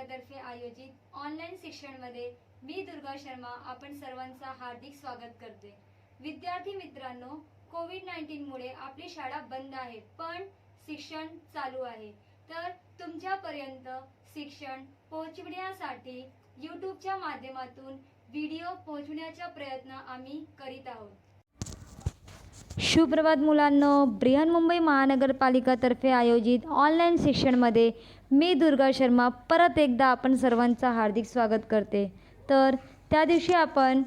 पालिकातर्फे आयोजित ऑनलाईन शिक्षणमध्ये मी दुर्गा शर्मा आपण सर्वांचा हार्दिक स्वागत करते। विद्यार्थी मित्रांनो, कोविड-19 मुळे आपली शाळा बंद आहे, पण शिक्षण चालू आहे। तर तुमच्यापर्यंत शिक्षण पोहोचविण्यासाठी यूट्यूबच्या माध्यमातून व्हिडिओ पोहोचवण्याचा प्रयत्न आम्ही करीत आहोत। सुप्रभात मुलांनो, बृहन्मुंबई महानगरपालिकातर्फे आयोजित ऑनलाईन शिक्षणमध्ये मी दुर्गा शर्मा परत एकदा आपण सर्वांचा हार्दिक स्वागत करते। तर त्या दिवशी आपण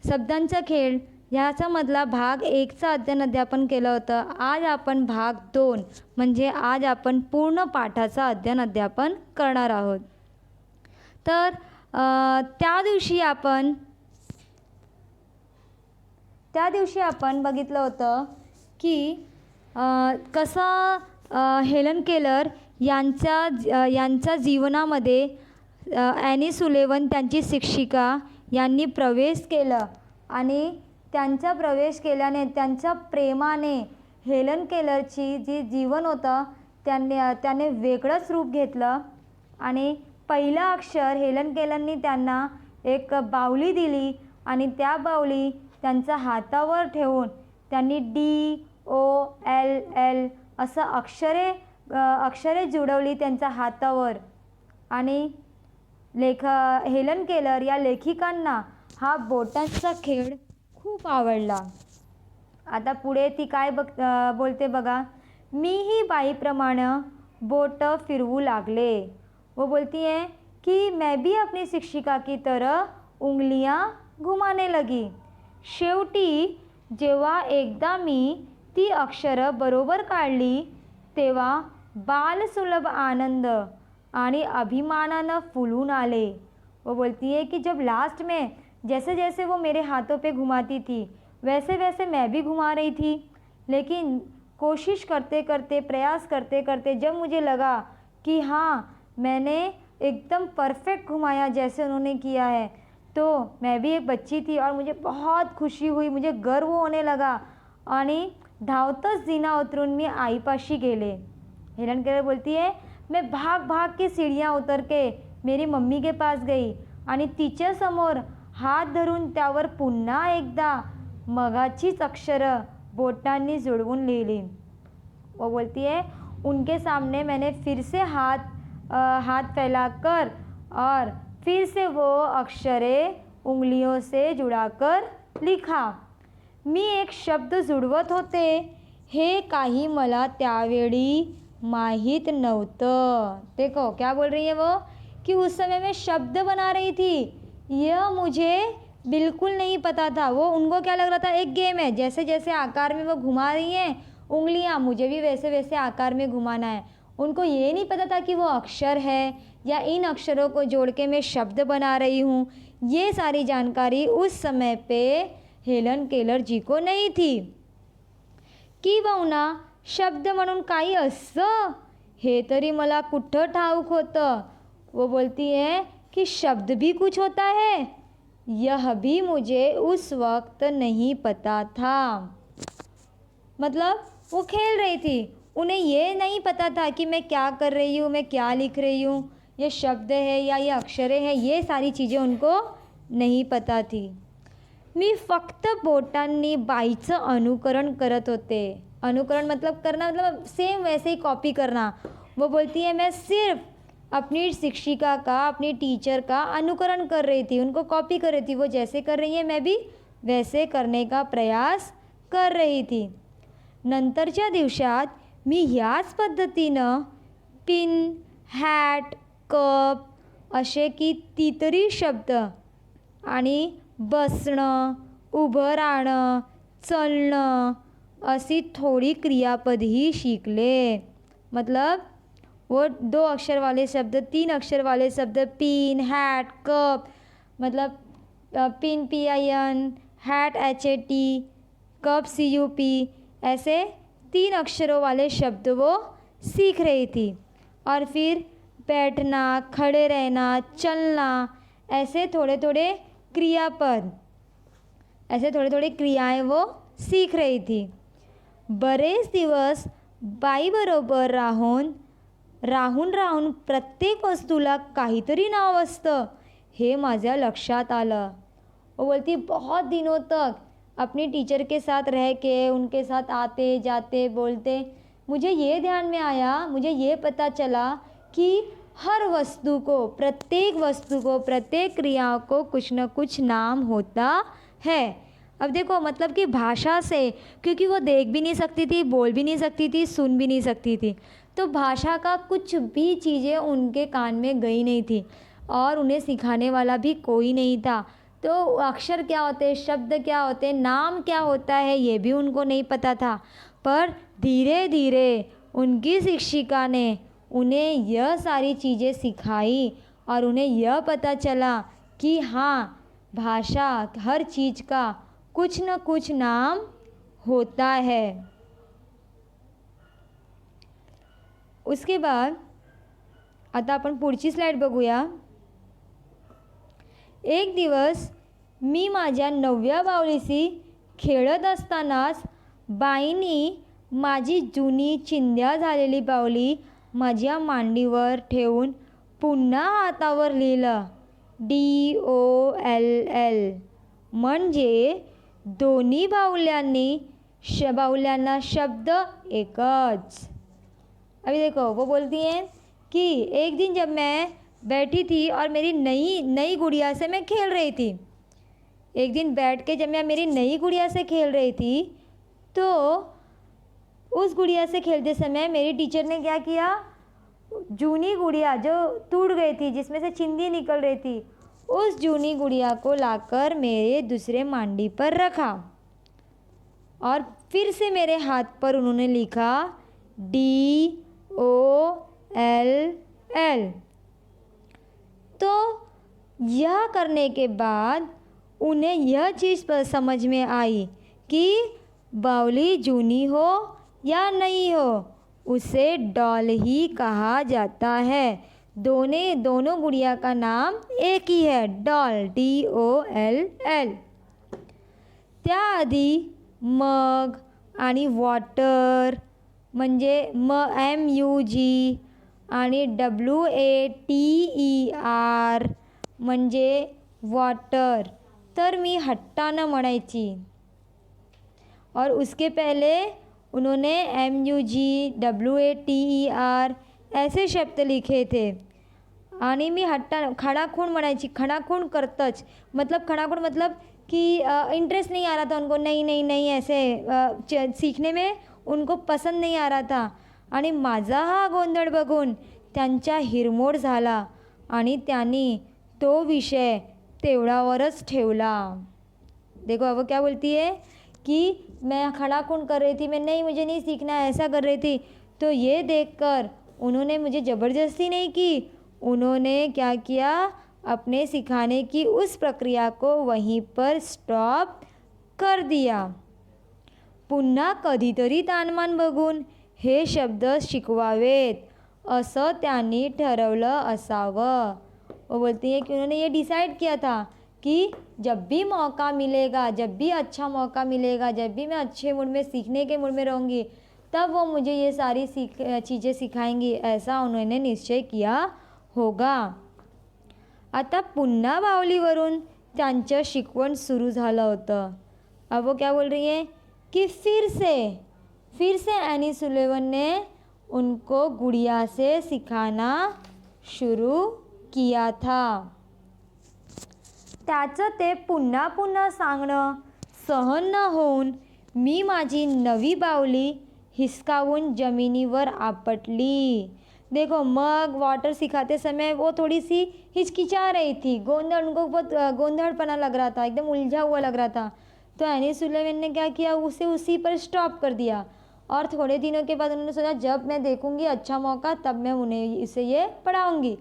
शब्दांचा खेळ ह्याचा मधला भाग 1चा अध्ययन केलं होतं। आज आपण भाग 2 म्हणजे आज आपण पूर्ण पाठाचा अध्ययन करणार आहोत। तर त्या दिवशी आपण बघितलं होतं की कसं हेलन केलर यांच्या जीवनामध्ये ॲनी सुलेवन त्यांची शिक्षिका यांनी प्रवेश केलं आणि त्यांचा प्रवेश केल्याने त्यांच्या प्रेमाने हेलन केलरची जी जीवन होतं त्याने वेगळंच रूप घेतलं आणि पहिलं अक्षर हेलन केलरनी त्यांना एक बाहुली दिली आणि त्या बाहुली त्यांच्या हातावर ठेवून त्यांनी DOLL असं अक्षरे जुळवली त्यांच्या हातावर आणि हेलन केलर या लेखिकांना हा बोटांचा खेळ खूप आवडला। आता पुढे ती काय बोलते बघा, मीही बाईप्रमाणे बोट फिरवू लागले। वो बोलती है कि मैं भी अपनी शिक्षिका की तरह उंगलियां घुमाने लगी। शेवटी जेव्हा एकदा मी ती अक्षरं बरोबर काढली तेव्हा बालसुलभ आनंद आणि अभिमानानं फुलून आले। वो बोलती है कि जब लास्ट में जैसे जैसे वो मेरे हाथों पे घुमाती थी वैसे वैसे मैं भी घुमा रही थी, लेकिन कोशिश करते करते प्रयास करते करते जब मुझे लगा कि हाँ मैंने एकदम परफेक्ट घुमाया जैसे उन्होंने किया है, तो मैं भी एक बच्ची थी और मुझे बहुत खुशी हुई, मुझे गर्व होने लगा आणि धावतच जिना उतरून मी आईपाशी गेले। हेलन केलर बोलती है मैं भाग भाग के सीढ़ियाँ उतर के मेरी मम्मी के पास गई आणि तिच्या समोर हात धरून त्यावर पुन्हा एकदा मगाचीच अक्षरं बोटांनी जुळवून लिहिली। वो बोलती है उनके सामने मैंने फिर से हाथ फैलाकर और फिर से वो अक्षरे उंगलियों से जुड़ाकर लिखा। मी एक शब्द जुळवत होते हे काही मला त्यावेळी माहीत नव्हतं। देखो क्या बोल रही है वो कि उस समय मैं शब्द बना रही थी, यह मुझे बिल्कुल नहीं पता था। वो उनको क्या लग रहा था एक गेम है, जैसे जैसे आकार में वो घुमा रही हैं उंगलियां, मुझे भी वैसे वैसे आकार में घुमाना है। उनको ये नहीं पता था कि वो अक्षर है या इन अक्षरों को जोड़ के मैं शब्द बना रही हूँ। ये सारी जानकारी उस समय पे हेलन केलर जी को नहीं थी। किंबहुना शब्द म्हणून काही असं हे तरी मला कुठं ठाऊक होतं। वो बोलती है कि शब्द भी कुछ होता है, यह भी मुझे उस वक्त नहीं पता था। मतलब वो खेल रही थी, उन्हें ये नहीं पता था कि मैं क्या कर रही हूँ, मैं क्या लिख रही हूँ, ये शब्द है या ये अक्षरे हैं, ये सारी चीज़ें उनको नहीं पता थी। मी फक्त बोटांनी बाईचं अनुकरण करत होते। अनुकरण मतलब करना, मतलब सेम वैसे ही कॉपी करना। वो बोलती है मैं सिर्फ अपनी शिक्षिका का, अपनी टीचर का अनुकरण कर रही थी, उनको कॉपी कर रही थी। वो जैसे कर रही है मैं भी वैसे करने का प्रयास कर रही थी। नंतरच्या दिवसात मी ह्याच पद्धतीनं पिन, हॅट, कप असे कितीतरी शब्द आणि बसणं, उभं राहणं, चलणं अशी थोड़ी क्रियापद ही सीखले। मतलब वो 2 अक्षर वाले शब्द, 3 अक्षर वाले शब्द पिन, हैट, कप, मतलब pin PIN, hat HAT, cup CUP, ऐसे 3 अक्षरों वाले शब्द वो सीख रही थी। और फिर बैठना, खड़े रहना, चलना, ऐसे थोड़े थोड़े क्रियापद, ऐसे थोड़े थोड़े क्रियाएं वो सीख रही थी। बरेच दिवस बाईबरोबर राहून राहून राहून प्रत्येक वस्तूला काहीतरी नाव असतं हे माझ्या लक्षात आलं. वो बोलती बहुत दिनों तक अपनी टीचर के साथ रह के उनके साथ आते जाते बोलते मुझे ये ध्यान में आया, मुझे ये पता चला कि हर वस्तु को, प्रत्येक वस्तु को, प्रत्येक क्रिया को कुछ न कुछ नाम होता है. अब देखो मतलब कि भाषा से, क्योंकि वो देख भी नहीं सकती थी, बोल भी नहीं सकती थी, सुन भी नहीं सकती थी, तो भाषा का कुछ भी चीज़ें उनके कान में गई नहीं थी और उन्हें सिखाने वाला भी कोई नहीं था. तो अक्षर क्या होते, शब्द क्या होते, नाम क्या होता है, ये भी उनको नहीं पता था. पर धीरे धीरे उनकी शिक्षिका ने उन्हें यह सारी चीज़ें सिखाई और उन्हें यह पता चला कि हाँ, भाषा हर चीज़ का कुछ न कुछ नाम होता है. उसके बाद आता आपण पुढची स्लाईड बघूया. एक दिवस मी माझ्या 9व्या बाहुलीशी खेळत असतानाच बाईंनी माझी जुनी चिंध्या झालेली बाहुली माझ्या मांडीवर ठेवून पुन्हा हातावर लिहिलं DOLL, म्हणजे दोन्ही बाहुल्यांना शब्द एकच. अभी देखो वो बोलती हैं कि एक दिन जब मैं बैठी थी और मेरी नई गुड़िया से मैं खेल रही थी. एक दिन बैठ के जब मैं मेरी नई गुड़िया से खेल रही थी तो उस गुड़िया से खेलते समय मेरी टीचर ने क्या किया, जूनी गुड़िया जो टूट गई थी, जिसमें से चिंदी निकल रही थी, उस जूनी गुड़िया को लाकर मेरे दूसरे मांडी पर रखा और फिर से मेरे हाथ पर उन्होंने लिखा DOLL. तो यह करने के बाद उन्हें यह चीज़ पर समझ में आई कि बावली जूनी हो या नहीं हो, उसे डॉल ही कहा जाता है. दोनों गुड़िया का नाम एक ही है, डॉल, DOLL. त्याआधी मग आणि वॉटर म्हणजे MUG आणि WATER म्हणजे वॉटर तर मी हट्टानं म्हणायची. और उसके पहले उन्होंने MUG WATER ऐसे शब्द लिखे थे आणि मी हट्टा खणाखूण म्हणायची. खणाखूण करतच मतलब खणाखूण मतलब कि इंटरेस्ट नहीं आ रहा था उनको, नहीं ऐसे सीखने में उनको पसंद नहीं आ रहा था. आणि माझा हा गोंधळ बघून त्यांच्या हिरमोड झाला आणि त्यांनी तो विषय तेवढावरच ठेवला. देखो अब क्या बोलती है कि मैं खड़ाखूण कर रही थी, मैं नहीं मुझे नहीं सीखना है, ऐसा कर रही थी. तो ये देखकर उन्होंने मुझे ज़बरदस्ती नहीं की, उन्होंने क्या किया, अपने सिखाने की उस प्रक्रिया को वहीं पर स्टॉप कर दिया. पुन्हा कधीतरी तानमान बघून हे शब्द शिकवावेत असं त्यांनी ठरवलं असावं. वो बोलती है कि उन्होंने ये डिसाइड किया था कि जब भी मौका मिलेगा, जब भी अच्छा मौका मिलेगा, जब भी मैं अच्छे मूड में सीखने के मूड में रहूँगी, तब वो मुझे ये सारी चीज़ें सिखाएंगी, ऐसा उन्होंने निश्चय किया होगा. आता पुन्हा बाहुलीवरून त्यांचं शिकवण सुरू झालं होतं. अब वो क्या बोल रही है कि फिर से एनी सुलेवन ने उनको गुड़िया से सिखाना शुरू किया था. त्याचं ते पुन्हा पुन्हा सांगणं सहन न होऊन मी माझी नवी बाहुली हिसकावून जमिनीवर आपटली. देखो मग वाटर सिखाते समय वो थोड़ी सी हिचकिचा रही थी, उनको बहुत गोंधड़पना लग रहा था, एकदम उलझा हुआ लग रहा था. तो एनी सुलेवन ने क्या किया, उसे उसी पर स्टॉप कर दिया और थोड़े दिनों के बाद उन्होंने सोचा जब मैं देखूंगी अच्छा मौका तब मैं उन्हें इसे ये पढ़ाऊंगी.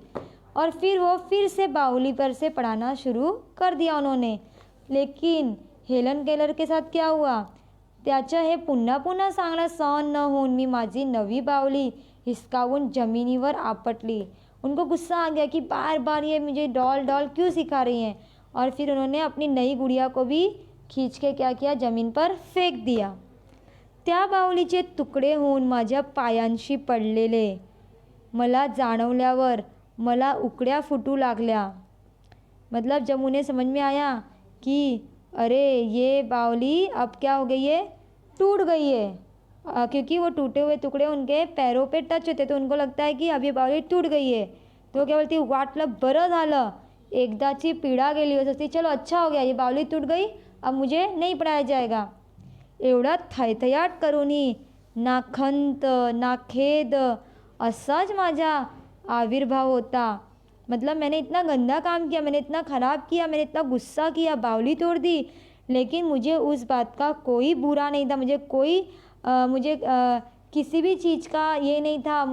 और फिर वो फिर से बाहुली पर से पढ़ाना शुरू कर दिया उन्होंने. लेकिन हेलन केलर के साथ क्या हुआ, त्याचं हे पुन्हा पुन्हा सांगणं सहन न होऊन मी माझी नवी बाहुली हिसकावून जमिनीवर आपटली. उनको गुस्सा आ गया कि बार बार ये मुझे डॉल क्यों सिखा रही हैं. और फिर उन्होंने अपनी नई गुड़िया को भी खींच के क्या किया, ज़मीन पर फेंक दिया. त्या बाहुलीचे तुकडे होऊन माझ्या पायांशी पडलेले मला जाणवल्यावर मला उकड्या फुटू लागल्या. मतलब जब उन्हें समझ में आया कि अरे ये बावली अब क्या हो गई है, टूट गई है. क्योंकि वो टूटे हुए टुकड़े उनके पैरों पे टच होते तो उनको लगता है कि अब ये बावली टूट गई है. तो क्या बोलती, वाटलं बरं झालं, एकदाची पीडा गेली. सोचती चलो अच्छा हो गया, ये बावली टूट गई, अब मुझे नहीं पढ़ाया जाएगा. एवढा थैथयाट करूनही ना खंत ना खेद असाच माझा आविर्भाव होता. मतलब मैंने इतना गंदा काम किया, मैंने इतना ख़राब किया, मैंने इतना गुस्सा किया, बावली तोड़ दी, लेकिन मुझे उस बात का कोई बुरा नहीं था. मुझे किसी भी चीज़ का ये नहीं था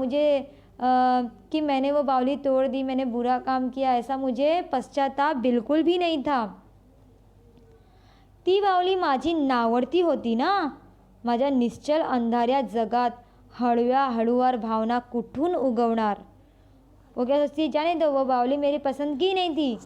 कि मैंने वो बावली तोड़ दी, मैंने बुरा काम किया, ऐसा मुझे पश्चाताप बिल्कुल भी नहीं था. ती बावली माझी नावडती होती ना. माझ्या निश्चल अंधाऱ्या जगात हळव्या हळूवार भावना कुठून उगवणार. वो क्या सोचती है, जाने दो, वो बावली मेरी पसंद की नहीं थी.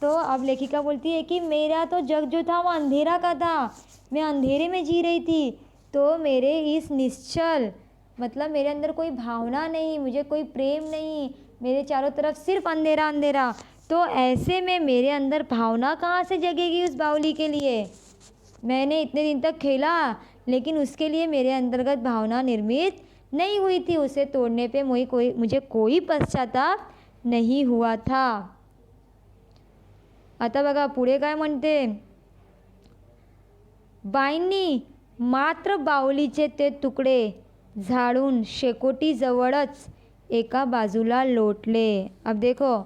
तो अब लेखिका बोलती है कि मेरा तो जग जो था वो अंधेरा का था, मैं अंधेरे में जी रही थी. तो मेरे इस निश्चल मतलब मेरे अंदर कोई भावना नहीं, मुझे कोई प्रेम नहीं, मेरे चारों तरफ सिर्फ अंधेरा अंधेरा. तो ऐसे में मेरे अंदर भावना कहाँ से जगेगी उस बावली के लिए. मैंने इतने दिन तक खेला, लेकिन उसके लिए मेरे अंतर्गत भावना निर्मित नहीं हुई थी. उसे तोड़ने पे मुझे कोई पश्चाताप नहीं हुआ था. आता बघा पुढे काय म्हणते, बाईंनी मात्र बावलीचे ते तुकडे झाडून शेकोटीजवळच एका बाजूला लोटले. अब देखो,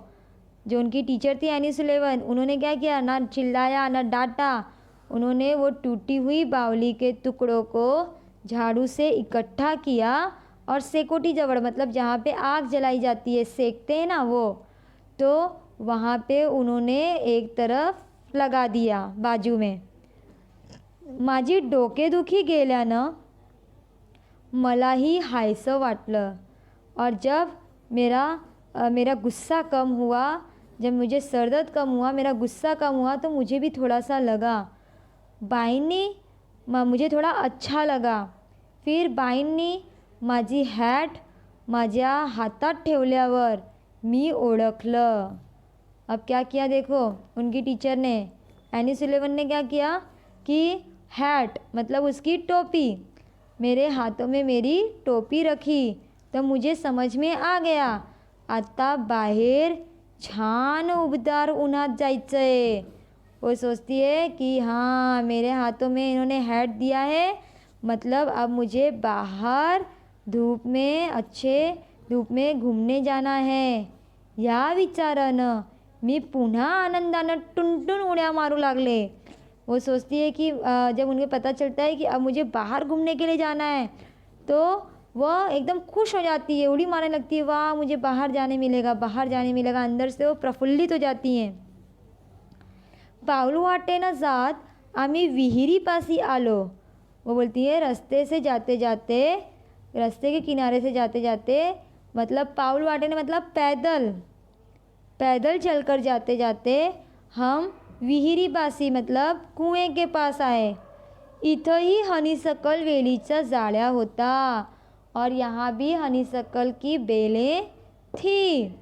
जो उनकी टीचर थी एनी सुलेवन, उन्होंने क्या किया, ना चिल्लाया ना डांटा. उन्होंने वो टूटी हुई बावली के टुकड़ों को झाड़ू से इकट्ठा किया और सेकोटी जवड़ मतलब जहाँ पे आग जलाई जाती है, सेकते हैं ना वो, तो वहाँ पे उन्होंने एक तरफ लगा दिया बाजू में. माझी डोकेदुखी गेल्यानं मलाही हायसं वाटलं. और जब मेरा गुस्सा कम हुआ, जब मुझे सरदर्द कम हुआ, मेरा गुस्सा कम हुआ, तो मुझे भी थोड़ा सा लगा. मुझे थोड़ा अच्छा लगा. फिर बाईंनी माझी हॅट माझ्या हातात ठेवल्यावर मी ओळखलं. अब क्या किया देखो, उनकी टीचर ने, एनी सुलेवन ने क्या किया कि हैट मतलब उसकी टोपी, मेरे हाथों में मेरी टोपी रखी. तो मुझे समझ में आ गया, आता बाहेर छान उबदार उन्हात जायचंय. वो सोचती है कि हाँ, मेरे हाथों में इन्होंने हैट दिया है, मतलब अब मुझे बाहर धूप में घूमने जाना है. या विचारानं मी पुन्हा आनंदानं टुनटुन उड्या मारू लागले. वो सोचती है कि जब उनको पता चलता है कि अब मुझे बाहर घूमने के लिए जाना है, तो वह एकदम खुश हो जाती है, उड़ी मारने लगती है, वाह मुझे बाहर जाने मिलेगा, बाहर जाने मिलेगा. अंदर से वो प्रफुल्लित हो जाती हैं. पाऊलवाटेनं जात आम्ही विहिरीपाशी आलो. वो बोलती है रास्ते के किनारे से जाते जाते मतलब पाऊलवाटेनं मतलब पैदल चलकर जाते जाते हम विहिरीपाशी मतलब कुएं के पास आए. इथंही हनीसकल वेलीचा जाळ्या होता और यहाँ भी हनीसकल की बेलें थी.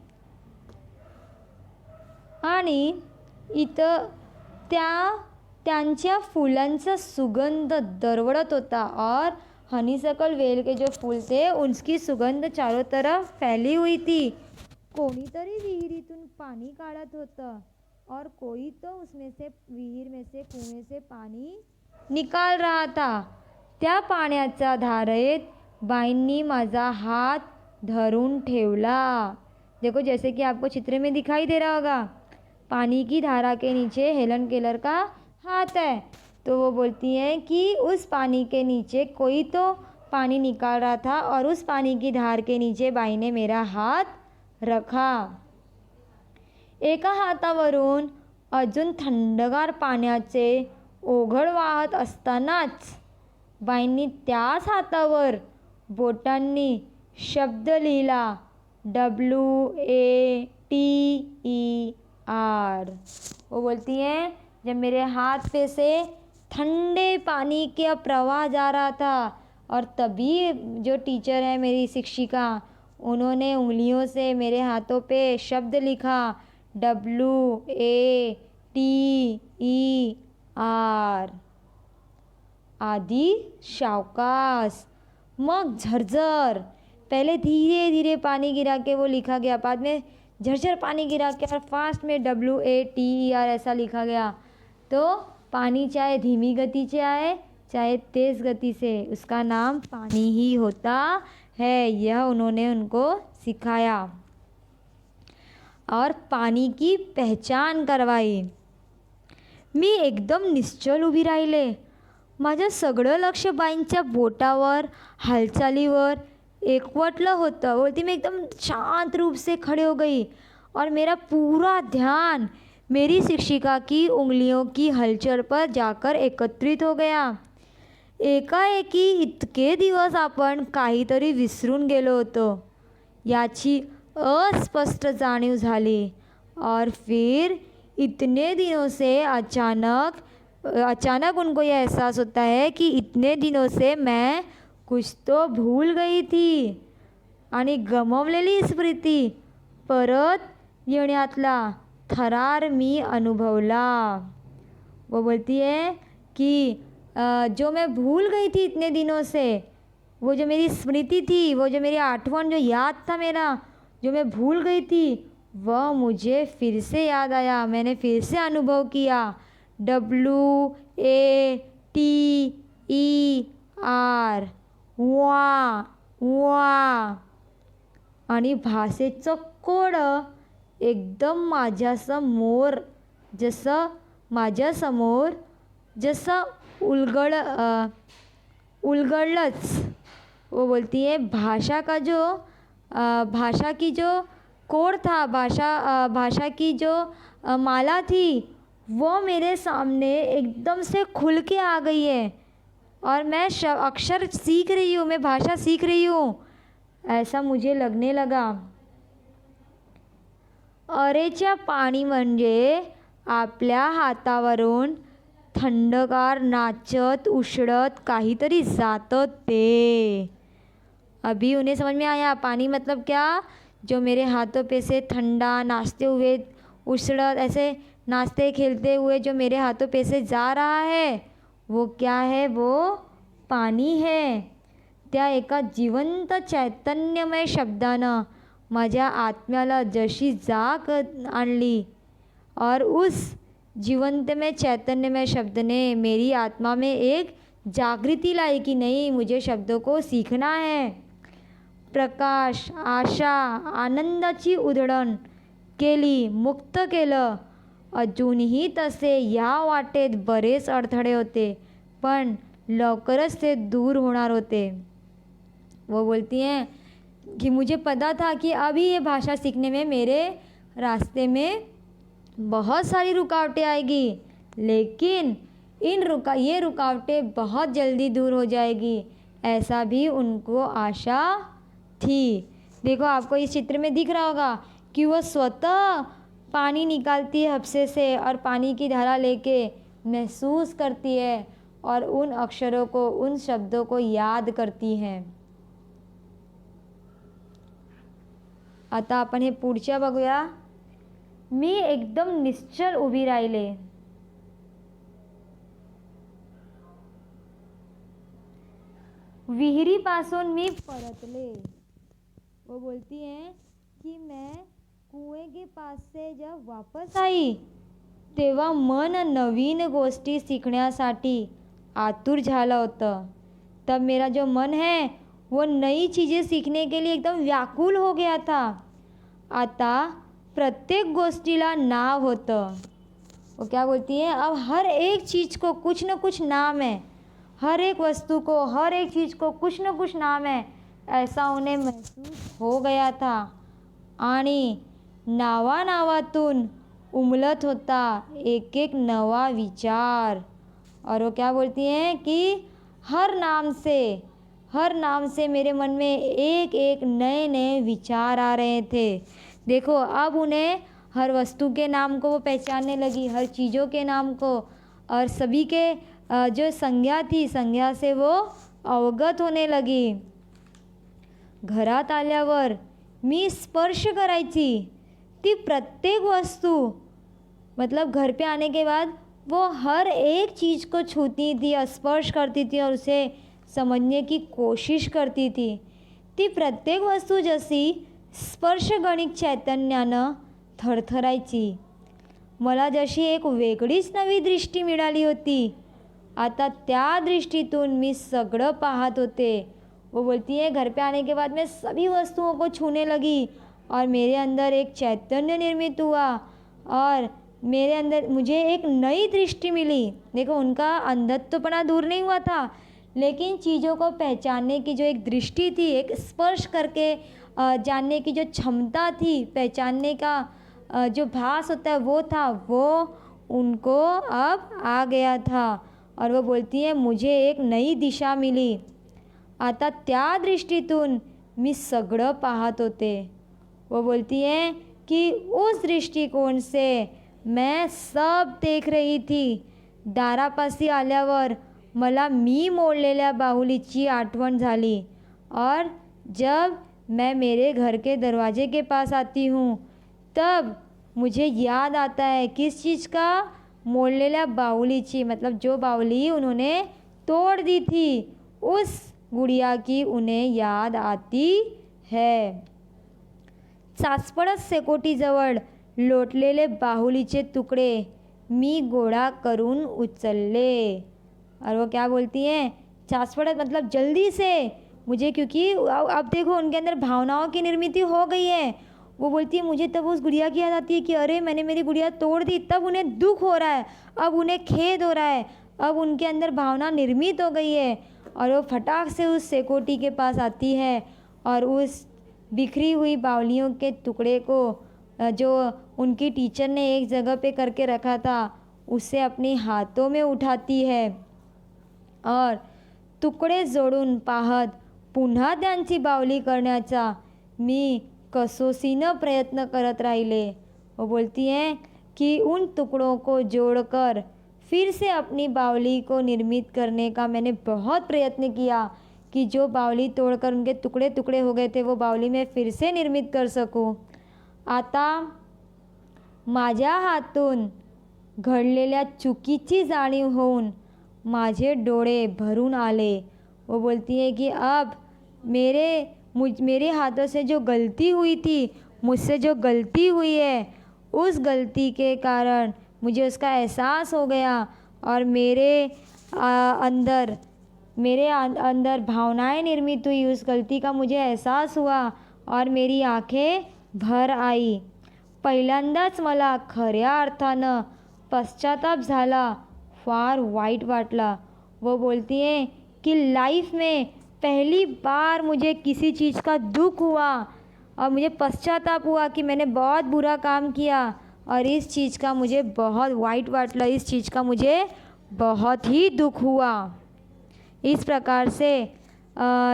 आणि इथं त्यांच्या फुलांचा सुगंध दरवळत होता. और हनीसकल वेल के जो फूल थे उसकी सुगंध चारों तरफ फैली हुई थी. कोणीतरी विहिरीतून पाणी काढत होतं और कोई तो उसमें से विहीर में से कुएं से पानी निकाल रहा था. त्या पाण्याच्या धारेत बाईंनी माझा हात धरून ठेवला. देखो जैसे कि आपको चित्र में दिखाई दे रहा होगा, पानी की धारा के नीचे हेलन केलर का हाथ है. तो वो बोलती हैं कि उस पानी के नीचे कोई तो पानी निकाल रहा था और उस पानी की धार के नीचे बाई ने मेरा हाथ रखा. एका हातावरून अजून थंडगार पाण्याचे ओघळ वाहत असतानाच बाईंनी त्याच हातावर बोटांनी शब्द लिहिला, WATER. वो बोलती हैं जब मेरे हाथ पे से ठंडे पानी का प्रवाह जा रहा था और तभी जो टीचर है मेरी शिक्षिका, उन्होंने उंगलियों से मेरे हाथों पे शब्द लिखा, WATER। आधी सावकाश, मग झरझर। पहले धीरे धीरे पानी गिरा के वो लिखा गया, बाद में झरझर पानी गिरा के और फास्ट में WATER ऐसा लिखा गया। तो पानी चाहे धीमी गति से आए चाहे तेज़ गति से, उसका नाम पानी ही होता है। यह उन्होंने उनको सिखाया और पाणी की पहचान करवाई। मी एकदम निश्चल उभी राहिले। माझं सगळं लक्ष बाईंच्या बोटावर, हालचालीवर एकवटलं होतं। बोलती मैं एकदम शांत रूप से खड़े हो गई और मेरा पूरा ध्यान मेरी शिक्षिका की उंगलियों की हलचल पर जाकर एकत्रित हो गया। एकाएकी इतके दिवस आपण काहीतरी विसरून गेलो होतो याची अस्पष्ट जाणीव झाली। और फिर इतने दिनों से अचानक उनको यह एहसास होता है कि इतने दिनों से मैं कुछ तो भूल गई थी आणि गमावलेली स्मृती परत येण्यातला थरार मी अनुभवला। वो बोलती है कि जो मैं भूल गई थी इतने दिनों से, वो जो मेरी स्मृति थी, वो जो मेरी आठवण, जो याद था मेरा, जो मैं भूल गई थी, वह मुझे फिर से याद आया। मैंने फिर से अनुभव किया। WATER, वा वा। आणि भाषेचं कोड एकदम माझ्यासमोर जसं उलगडलंच। वो बोलती है भाषा की जो कोड था, भाषा की जो माला थी, वो मेरे सामने एकदम से खुल के आ गई है और मैं अक्षर सीख रही हूँ, मैं भाषा सीख रही हूँ, ऐसा मुझे लगने लगा। अरेच्या पाणी म्हणजे आपल्या हातावरून थंडगार नाचत उछळत काहीतरी जातं ते। अभी उन्हें समझ में आया पानी मतलब क्या, जो मेरे हाथों पे से ठंडा नाचते हुए उछलत ऐसे नाचते खेलते हुए जो मेरे हाथों पे से जा रहा है, वो क्या है, वो पाणी है। त्या एका जिवंत चैतन्यमय शब्दानं माझ्या आत्म्याला जशी जाग आणली और उस जीवंतमय चैतन्यमय शब्द ने मेरी आत्मा में एक जागृति लाई कि नहीं, मुझे शब्दों को सीखना है। प्रकाश, आशा, आनंदाची उधळण केली, मुक्त केलं। अजूनही तसे या वाटेत बरेच अडथळे होते, पण लवकरच ते दूर होणार होते। वो बोलती हैं कि मुझे पता था कि अभी ये भाषा सीखने में मेरे रास्ते में बहुत सारी रुकावटें आएगी, लेकिन ये रुकावटें बहुत जल्दी दूर हो जाएगी, ऐसा भी उनको आशा थी। देखो आपको इस चित्र में दिख रहा होगा कि वो स्वतः पानी निकालती है हफ्से से और पानी की धारा लेके महसूस करती है और उन अक्षरों को, उन शब्दों को याद करती हैं। आता आपण हे पुढच्या बघूया। मी एकदम निश्चल उभी राहिले। विहिरीपासून मी परतले। वो बोलती हैं कि मैं कुएं के पास से जब वापस आई तेव्हा मन नवीन गोष्टी सीखण्यासाठी आतुर झालं होतं। तब मेरा जो मन है वो नई चीज़ें सीखने के लिए एकदम व्याकुल हो गया था। आता प्रत्येक गोष्टीला नाव होतं। वो क्या बोलती है, अब हर एक चीज़ को कुछ न कुछ नाम है, हर एक वस्तु को, हर एक चीज़ को कुछ न कुछ नाम है, ऐसा उन्हें महसूस हो गया था। आणि नावानावातून उमलत होता एक एक नवा विचार। और वो क्या बोलती हैं कि हर नाम से मेरे मन में एक एक नए नए विचार आ रहे थे। देखो अब उन्हें हर वस्तु के नाम को वो पहचानने लगी, हर चीज़ों के नाम को, और सभी के जो संज्ञा थी, संज्ञा से वो अवगत होने लगी। घरात आल्यावर मी स्पर्श करायची ती प्रत्येक वस्तु। मतलब घर पे आने के बाद वो हर एक चीज़ को छूती थी, स्पर्श करती थी और उसे समजने की कोशिश करती थी। ती प्रत्येक वस्तू जशी स्पर्शगणिक चैतन्यानं थरथरायची। मला जशी एक वेगळीच नवी दृष्टी मिळाली होती। आता त्या दृष्टीतून मी सगळं पाहत होते। वो बोलती है घर पे आने के बाद मैं सभी वस्तुओं को छूने लगी और मेरे अंदर एक चैतन्य निर्मित हुआ और मेरे अंदर मुझे एक नई दृष्टि मिली। देखो, उनका अंधत्वपना दूर नहीं हुआ था, लेकिन चीज़ों को पहचानने की जो एक दृष्टि थी, एक स्पर्श करके जानने की जो क्षमता थी, पहचानने का जो भास होता है वो था, वो उनको अब आ गया था। और वो बोलती है मुझे एक नई दिशा मिली। आता त्या दृष्टीतून मी सगळं पाहत होते। वो बोलती है कि उस दृष्टिकोन से मैं सब देख रही थी। दारापाशी आल्यावर मला मी मोडलेल्या बाहुलीची आठवण झाली और जब मैं मेरे घर के दरवाजे के पास आती हूँ तब मुझे याद आता है किस चीज़ का, मोडलेल्या बाहुलीची। मतलब जो बाहुली उन्होंने तोड़ दी थी उस गुड़िया की उन्हें याद आती है। चाचपडत शेकोटीजवळ लोटलेले बाहुलीचे तुकडे मी गोळा करून उचलले। और वो क्या बोलती हैं, चाचपड़त मतलब जल्दी से मुझे, क्योंकि अब देखो उनके अंदर भावनाओं की निर्मित हो गई है। वो बोलती है मुझे तब उस गुड़िया की याद आती है कि अरे मैंने मेरी गुड़िया तोड़ दी। तब उन्हें दुख हो रहा है, अब उन्हें खेद हो रहा है, अब उनके अंदर भावना निर्मित हो गई है। और वो फटाक से उस शेकोटी के पास आती है और उस बिखरी हुई बावलियों के टुकड़े को जो उनकी टीचर ने एक जगह पे करके रखा था उसे अपने हाथों में उठाती है और तुकडे जोडून पाहत पुन्हा त्यांची बावली करण्याचा मी कसोसीनं प्रयत्न करत राहिले। वो बोलती हैं कि उन टुकड़ों को जोड़कर फिर से अपनी बावली को निर्मित करने का मैंने बहुत प्रयत्न किया कि जो बावली तोड़कर उनके टुकड़े टुकड़े हो गए थे वो बावली में फिर से निर्मित कर सकूं। आता माझ्या हातून घडलेल्या चुकीची जाणीव होऊन माझे डोळे भरून आले। वो बोलती है कि अब मेरे हाथों से जो गलती हुई थी, मुझसे जो गलती हुई है, उस गलती के कारण मुझे उसका एहसास हो गया और मेरे अंदर भावनाएं निर्मित हुई। उस गलती का मुझे एहसास हुआ और मेरी आंखें भर आई। पहिल्यांदाच मला खऱ्या अर्थानं पश्चाताप झाला, फार वाईट वाटला। वो बोलती हैं कि लाइफ में पहली बार मुझे किसी चीज़ का दुख हुआ और मुझे पश्चाताप हुआ कि मैंने बहुत बुरा काम किया और इस चीज़ का मुझे बहुत वाईट वाटला, इस चीज़ का मुझे बहुत ही दुख हुआ। इस प्रकार से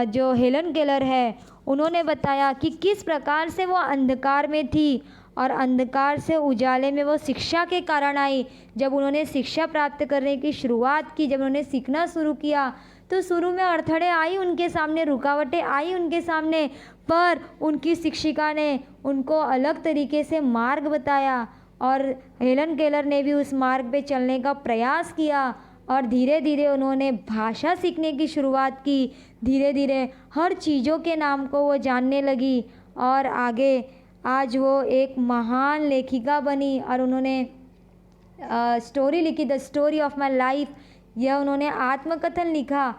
जो हेलन केलर है उन्होंने बताया कि किस प्रकार से वो अंधकार में थी और अंधकार से उजाले में वो शिक्षा के कारण आई। जब उन्होंने शिक्षा प्राप्त करने की शुरुआत की, जब उन्होंने सीखना शुरू किया तो शुरू में अड़थड़े आई उनके सामने, रुकावटें आई उनके सामने, पर उनकी शिक्षिका ने उनको अलग तरीके से मार्ग बताया और हेलन केलर ने भी उस मार्ग पे चलने का प्रयास किया और धीरे धीरे उन्होंने भाषा सीखने की शुरुआत की। धीरे धीरे हर चीज़ों के नाम को वो जानने लगी और आगे आज वो एक महान लेखिका बनी और उन्होंने स्टोरी लिखी, the story of my life. यह उन्होंने आत्मकथन लिखा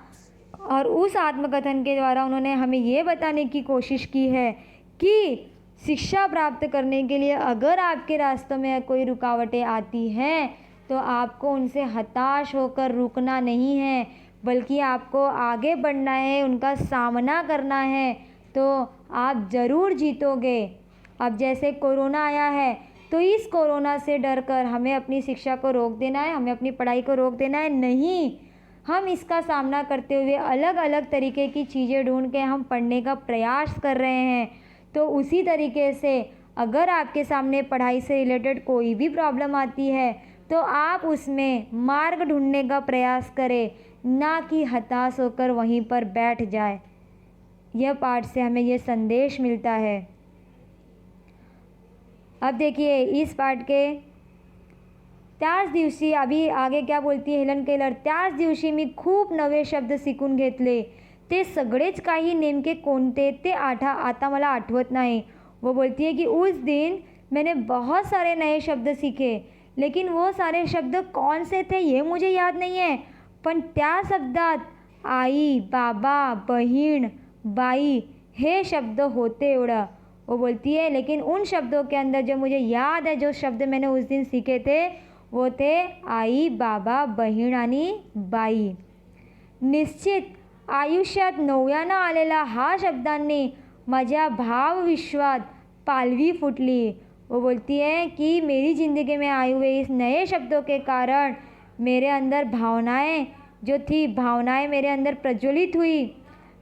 और उस आत्मकथन के द्वारा उन्होंने हमें ये बताने की कोशिश की है कि शिक्षा प्राप्त करने के लिए अगर आपके रास्तों में कोई रुकावटें आती हैं तो आपको उनसे हताश होकर रुकना नहीं है, बल्कि आपको आगे बढ़ना है, उनका सामना करना है, तो आप ज़रूर जीतोगे। अब जैसे कोरोना आया है तो इस कोरोना से डरकर हमें अपनी शिक्षा को रोक देना है, हमें अपनी पढ़ाई को रोक देना है, नहीं। हम इसका सामना करते हुए अलग अलग तरीके की चीज़ें ढूंढ के हम पढ़ने का प्रयास कर रहे हैं। तो उसी तरीके से अगर आपके सामने पढ़ाई से रिलेटेड कोई भी प्रॉब्लम आती है तो आप उसमें मार्ग ढूंढने का प्रयास करें, ना कि हताश होकर वहीं पर बैठ जाए। यह पाठ से हमें यह संदेश मिलता है। अब देखिए इस पाठ के त्याच दिवशी अभी आगे क्या बोलती है हेलन केलर, त्याच दिवशी मी खूप नवे शब्द शिकून घेतले. ते सगळेच काही नेमके कोणते ते आता मला आठवत नाही. वो बोलती है कि उस दिन मैंने बहुत सारे नए शब्द सीखे, लेकिन वो सारे शब्द कौन से थे ये मुझे याद नहीं है. पण त्या शब्दात आई, बाबा, बहीण, बाई हे शब्द होते एवढं. वो बोलती है लेकिन उन शब्दों के अंदर जो मुझे याद है, जो शब्द मैंने उस दिन सीखे थे वो थे आई, बाबा, बहीण आणि बाई. निश्चित आयुष्यात नव्यानं आलेला हा शब्दांनी माझ्या भावविश्वात पालवी फुटली. वो बोलती है कि मेरी ज़िंदगी में आए हुए इस नए शब्दों के कारण मेरे अंदर भावनाएं मेरे अंदर प्रज्वलित हुई.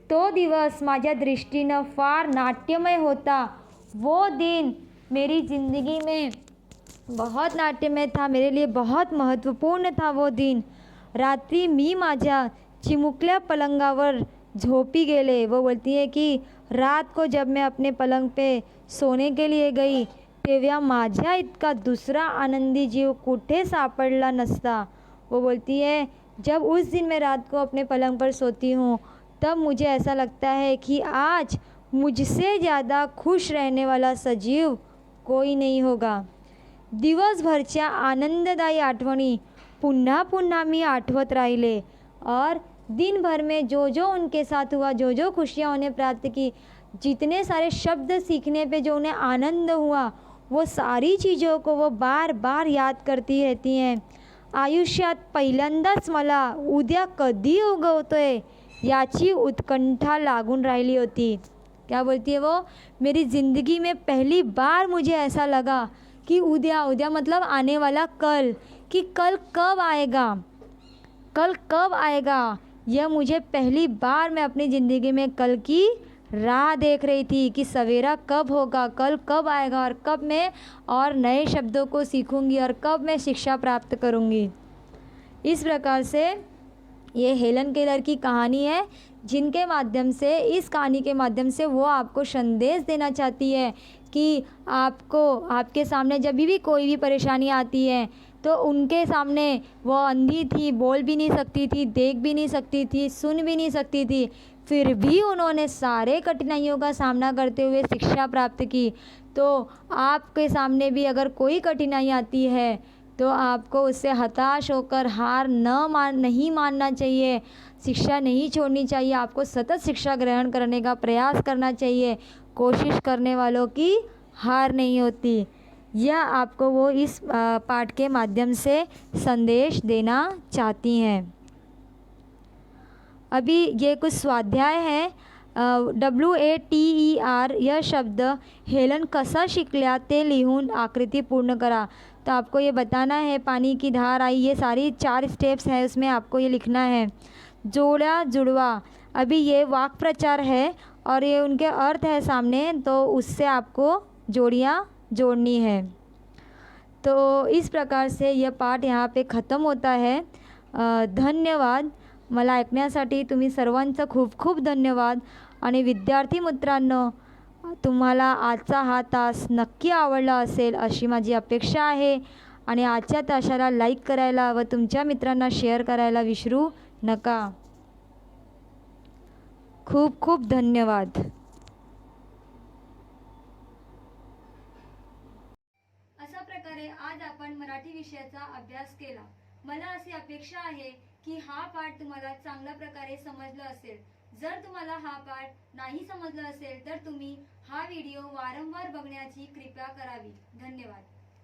तो दिवस माझ्या दृष्टीनं फार नाट्यमय होता. वो दिन मेरी ज़िंदगी में बहुत नाट्यमय था, मेरे लिए बहुत महत्त्वपूर्ण था वो दिन. रात्री मी माझ्या चिमुकल्या पलंगावर झोपी गेले. वो बोलती है कि रात को जब मैं अपने पलंग पे सोने के लिए गई तेव्हा माझ्या इतका दूसरा आनंदी जीव कुठे सापडला नसता. वो बोलती है जब उस दिन मैं रात को अपने पलंग पर सोती हूँ तब मुझे ऐसा लगता है कि आज मुझसे ज़्यादा खुश रहने वाला सजीव कोई नहीं होगा. दिवसभरच्या आनंददायी आठवणी पुन्हा पुन्हा मी आठवत राहिले और दिन भर में जो जो उनके साथ हुआ, जो जो खुशियाँ उन्हें प्राप्त की, जितने सारे शब्द सीखने पे जो उन्हें आनंद हुआ, वो सारी चीज़ों को वो बार बार याद करती रहती हैं. आयुष्यात पहिल्यांदाच मला उद्या कधी उगवतोय याची उत्कंठा लागून राहिली होती. क्या बोलती है वो, मेरी ज़िंदगी में पहली बार मुझे ऐसा लगा कि उद्या मतलब आने वाला कल, कि कल कब आएगा. यह मुझे पहली बार मैं अपनी ज़िंदगी में कल की राह देख रही थी कि सवेरा कब होगा, कल कब आएगा और कब मैं और नए शब्दों को सीखूंगी और कब मैं शिक्षा प्राप्त करूंगी. इस प्रकार से ये हेलन केलर की कहानी है, जिनके माध्यम से, इस कहानी के माध्यम से वो आपको संदेश देना चाहती है कि आपके सामने जब भी कोई भी परेशानी आती है तो उनके सामने वो अंधी थी, बोल भी नहीं सकती थी, देख भी नहीं सकती थी, सुन भी नहीं सकती थी, फिर भी उन्होंने सारे कठिनाइयों का सामना करते हुए शिक्षा प्राप्त की. तो आपके सामने भी अगर कोई कठिनाई आती है तो आपको उससे हताश होकर हार नहीं मानना चाहिए, शिक्षा नहीं छोड़नी चाहिए. आपको सतत शिक्षा ग्रहण करने का प्रयास करना चाहिए. कोशिश करने वालों की हार नहीं होती. यह आपको वो इस पाठ के माध्यम से संदेश देना चाहती हैं. अभी ये कुछ स्वाध्याय हैं. WATER यह शब्द हेलन कसा शिकल्या ते लिहून आकृति पूर्ण करा. तो आपको ये बताना है. पानी की धार आई, ये सारी 4 स्टेप्स हैं, उसमें आपको ये लिखना है. जोड़ा जुड़वा, अभी ये वाक प्रचार है और ये उनके अर्थ है सामने, तो उससे आपको जोड़ियाँ जोड़नी है. तो इस प्रकार से यह पाठ यहाँ पे ख़त्म होता है. धन्यवाद. मला ऐकण्यासाठी तुम्ही सर्वांचं खूप खूप धन्यवाद. आणि विद्यार्थी मित्रांनो, तुम्हाला आजचा हा तास नक्की आवडला असेल अशी माझी अपेक्षा आहे. आणि आजच्या तासाला लाईक करायला व तुमच्या मित्रांना शेअर करायला विसरू नका. खूप खूप धन्यवाद. अशा प्रकारे आज आपण मराठी विषयाचा अभ्यास केला. मला अशी अपेक्षा आहे की हा पाठ तुम्हाला चांगल्या प्रकारे समजला असेल. जर तुम्हाला हा पाठ नाही समजला असेल तर तुम्ही हा व्हिडिओ वारंवार बघण्याची कृपा करावी. धन्यवाद.